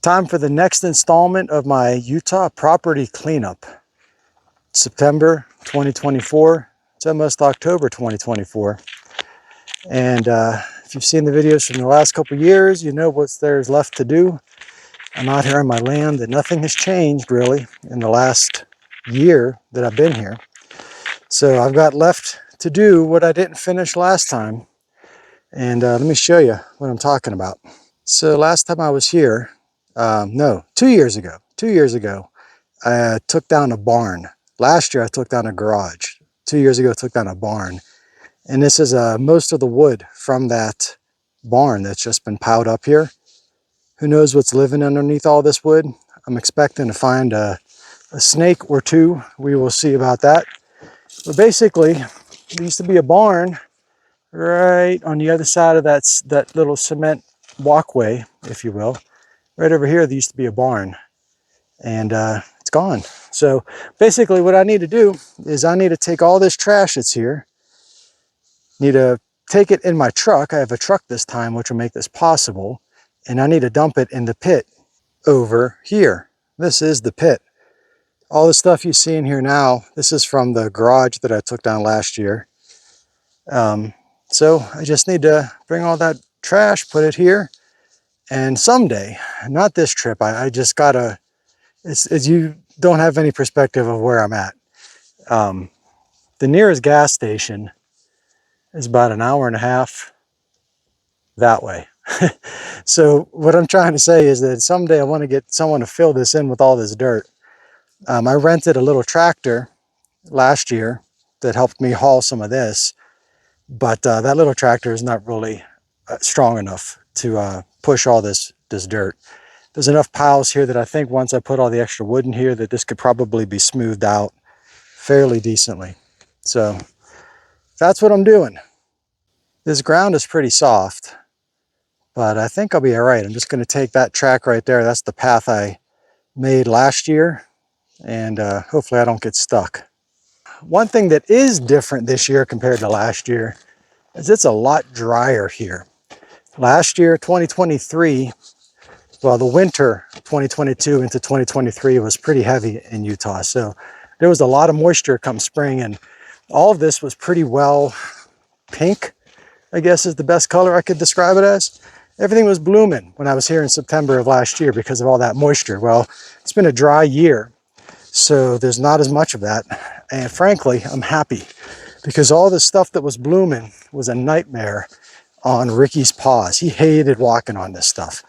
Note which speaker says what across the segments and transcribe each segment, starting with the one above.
Speaker 1: Time for the next installment of my Utah property cleanup. September 2024. It's almost October 2024. And if you've seen the videos from the last couple of years, you know what there's left to do. I'm out here on my land and nothing has changed really in the last year that I've been here. So I've got left to do what I didn't finish last time. And let me show you what I'm talking about. So last time I was here, no, 2 years ago, I took down a barn. Last year I took down a garage. 2 years ago I took down a barn. And this is most of the wood from that barn that's just been piled up here. Who knows what's living underneath all this wood? I'm expecting to find a snake or two. We will see about that. But basically, there used to be a barn right on the other side of that little cement walkway, if you will. Right over here, there used to be a barn, and it's gone. So basically what I need to do is I need to take all this trash that's here, need to take it in my truck. I have a truck this time, which will make this possible, and I need to dump it in the pit over here. This is the pit. All the stuff you see in here now, this is from the garage that I took down last year. So I just need to bring all that trash, put it here, and someday, not this trip, I just gotta, it's you don't have any perspective of where I'm at. The nearest gas station is about an hour and a half that way. So what I'm trying to say is that someday I want to get someone to fill this in with all this dirt. I rented a little tractor last year that helped me haul some of this, but that little tractor is not really strong enough to push all this dirt. There's enough piles here that I think once I put all the extra wood in here that this could probably be smoothed out fairly decently. So that's what I'm doing. This ground is pretty soft, but I think I'll be all right. I'm just going to take that track right there. That's the path I made last year, and hopefully I don't get stuck. One thing that is different this year compared to last year is it's a lot drier here. Last year, 2023, well, the winter 2022 into 2023 was pretty heavy in Utah. So there was a lot of moisture come spring, and all of this was pretty well pink, I guess is the best color I could describe it as. Everything was blooming when I was here in September of last year because of all that moisture. Well, it's been a dry year, so there's not as much of that. And frankly, I'm happy because all the stuff that was blooming was a nightmare on Ricky's paws. He hated walking on this stuff.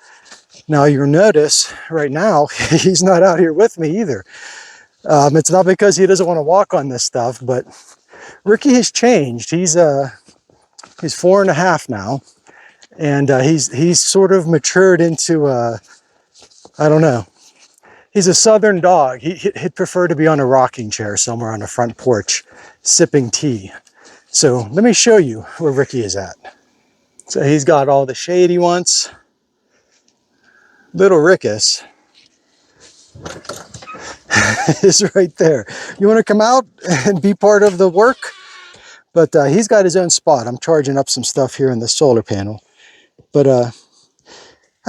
Speaker 1: Now you'll notice right now, he's not out here with me either. It's not because he doesn't want to walk on this stuff, but Ricky has changed. He's 4.5 now. And he's sort of matured into, I don't know. He's a southern dog. He'd prefer to be on a rocking chair somewhere on the front porch, sipping tea. So let me show you where Ricky is at. So he's got all the shade he wants. Little Rickus is right there. You want to come out and be part of the work? But he's got his own spot. I'm charging up some stuff here in the solar panel. But I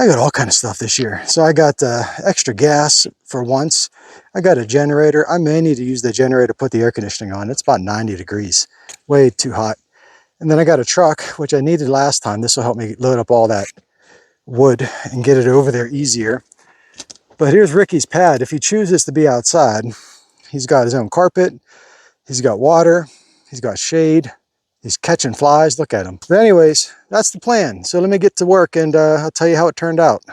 Speaker 1: got all kind of stuff this year. So I got extra gas for once. I got a generator. I may need to use the generator to put the air conditioning on. It's about 90 degrees, way too hot. And then I got a truck, which I needed last time. This will help me load up all that wood and get it over there easier. But here's Ricky's pad. If he chooses to be outside, he's got his own carpet. He's got water. He's got shade. He's catching flies. Look at him. But anyways, that's the plan. So let me get to work and I'll tell you how it turned out.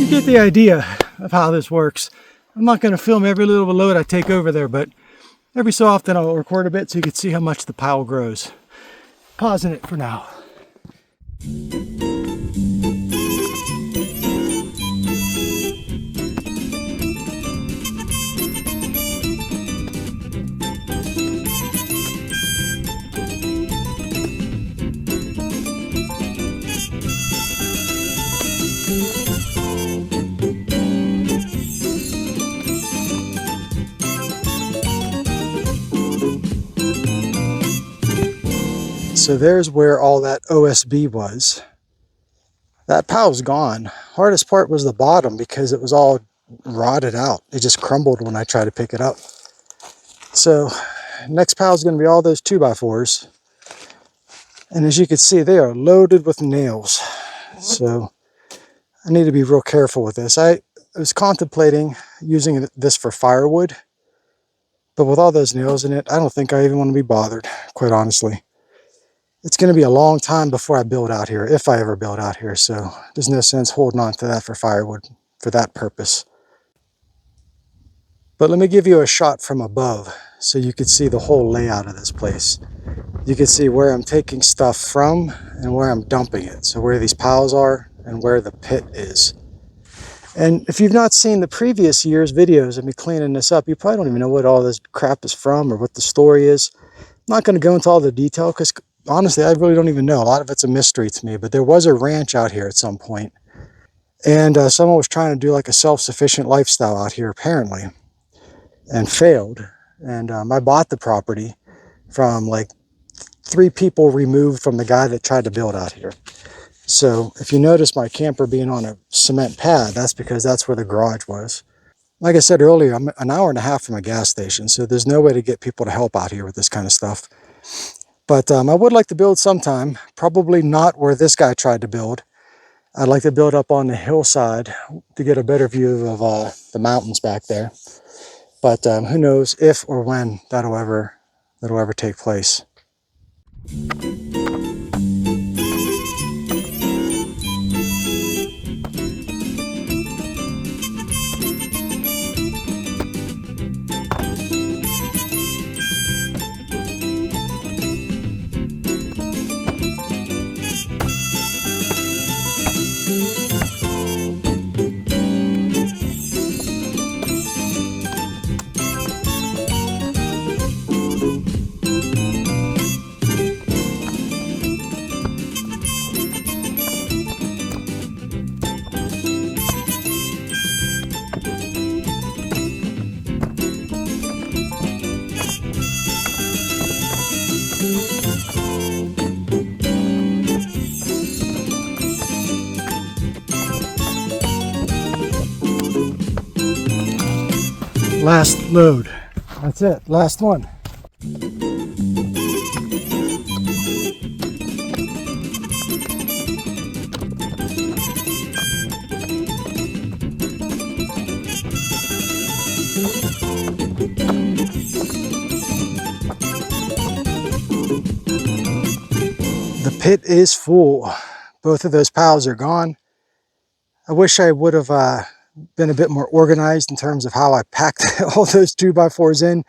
Speaker 1: You get the idea of how this works. I'm not going to film every little load I take over there, but every so often I'll record a bit so you can see how much the pile grows. Pausing it for now. So there's where all that OSB was. That pile's gone. Hardest part was the bottom because it was all rotted out. It just crumbled when I tried to pick it up. So next pile is going to be all those 2x4s. And as you can see, they are loaded with nails. So I need to be real careful with this. I was contemplating using this for firewood, but with all those nails in it, I don't think I even want to be bothered, quite honestly. It's going to be a long time before I build out here, if I ever build out here, so there's no sense holding on to that for firewood for that purpose. But let me give you a shot from above so you can see the whole layout of this place. You can see where I'm taking stuff from and where I'm dumping it, so where these piles are and where the pit is. And if you've not seen the previous year's videos of me cleaning this up, you probably don't even know what all this crap is from or what the story is. I'm not going to go into all the detail because honestly, I really don't even know. A lot of it's a mystery to me, but there was a ranch out here at some point. And someone was trying to do like a self-sufficient lifestyle out here, apparently, and failed. And I bought the property from like 3 people removed from the guy that tried to build out here. So if you notice my camper being on a cement pad, that's because that's where the garage was. Like I said earlier, I'm an hour and a half from a gas station, so there's no way to get people to help out here with this kind of stuff. But I would like to build sometime, probably not where this guy tried to build. I'd like to build up on the hillside to get a better view of the mountains back there. But who knows if or when that'll ever take place. Last load. That's it. Last one. The pit is full. Both of those piles are gone. I wish I would have been a bit more organized in terms of how I packed all those 2x4s in.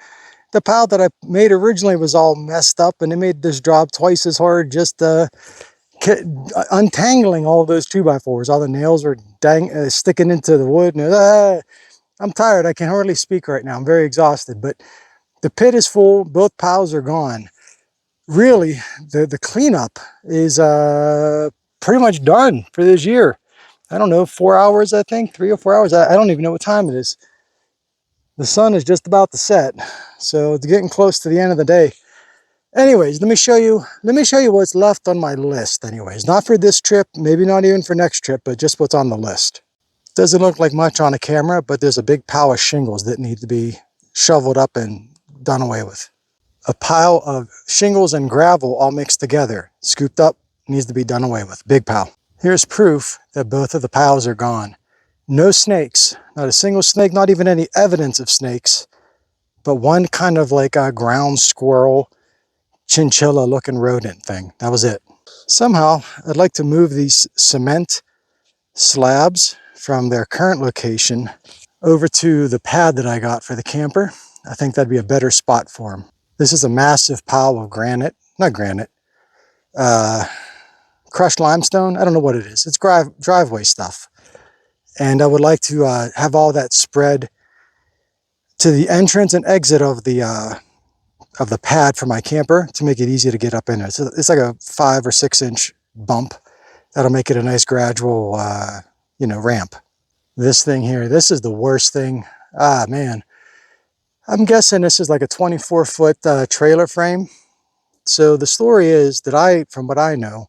Speaker 1: The pile that I made originally was all messed up, and it made this job twice as hard just untangling all those 2x4s. All the nails were sticking into the wood. And, I'm tired. I can hardly speak right now. I'm very exhausted, but the pit is full. Both piles are gone. Really, the cleanup is pretty much done for this year. I don't know, 4 hours, I think, 3 or 4 hours. I don't even know what time it is. The sun is just about to set, so it's getting close to the end of the day. Anyways, let me show you what's left on my list anyways. Not for this trip, maybe not even for next trip, but just what's on the list. Doesn't look like much on a camera, but there's a big pile of shingles that need to be shoveled up and done away with. A pile of shingles and gravel all mixed together, scooped up, needs to be done away with. Big pile. Here's proof that both of the piles are gone. No snakes, not a single snake, not even any evidence of snakes, but one kind of like a ground squirrel, chinchilla looking rodent thing. That was it. Somehow, I'd like to move these cement slabs from their current location over to the pad that I got for the camper. I think that'd be a better spot for them. This is a massive pile of granite, not granite, crushed limestone. I don't know what it is. It's driveway stuff. And I would like to have all that spread to the entrance and exit of the pad for my camper to make it easy to get up in there. So it's like a 5 or 6 inch bump. That'll make it a nice gradual, ramp. This thing here, this is the worst thing. Ah, man. I'm guessing this is like a 24-foot trailer frame. So the story is that from what I know,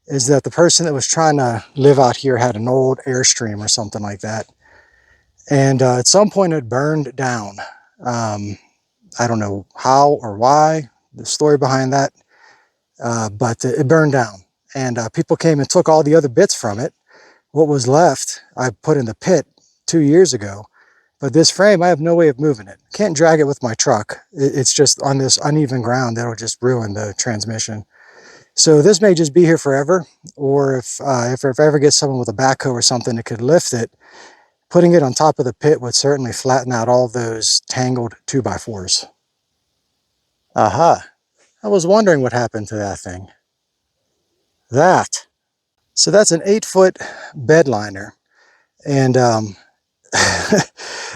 Speaker 1: is that the person that was trying to live out here had an old Airstream or something like that. And at some point it burned down. I don't know how or why, the story behind that, but it burned down. And people came and took all the other bits from it. What was left, I put in the pit 2 years ago. But this frame, I have no way of moving it. Can't drag it with my truck. It's just on this uneven ground that'll just ruin the transmission. So this may just be here forever, or if I ever get someone with a backhoe or something that could lift it, putting it on top of the pit would certainly flatten out all those tangled 2x4s. Aha, I was wondering what happened to that thing. So that's an 8-foot bed liner. And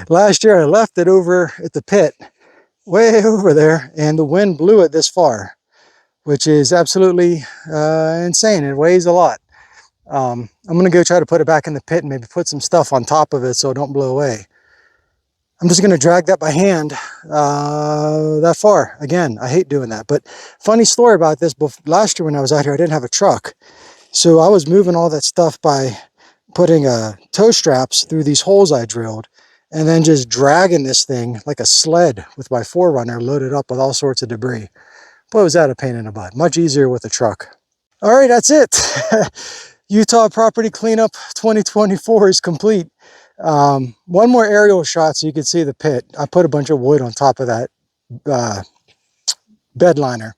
Speaker 1: last year I left it over at the pit, way over there, and the wind blew it this far, which is absolutely insane. It weighs a lot. I'm gonna go try to put it back in the pit and maybe put some stuff on top of it so it don't blow away. I'm just gonna drag that by hand that far. Again, I hate doing that, but funny story about this. Last year when I was out here, I didn't have a truck. So I was moving all that stuff by putting tow straps through these holes I drilled and then just dragging this thing like a sled with my 4Runner loaded up with all sorts of debris. Boy, was that a pain in the butt. Much easier with a truck. All right, that's it. Utah Property Cleanup 2024 is complete. One more aerial shot so you can see the pit. I put a bunch of wood on top of that bed liner,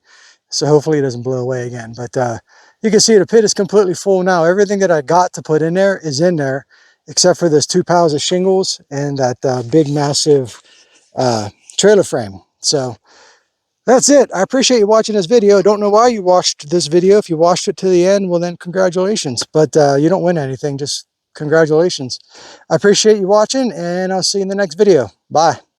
Speaker 1: so hopefully it doesn't blow away again. But you can see the pit is completely full now. Everything that I got to put in there is in there, except for those 2 piles of shingles and that big, massive trailer frame. So that's it. I appreciate you watching this video. I don't know why you watched this video. If you watched it to the end, well then congratulations. But you don't win anything, just congratulations. I appreciate you watching, and I'll see you in the next video. Bye.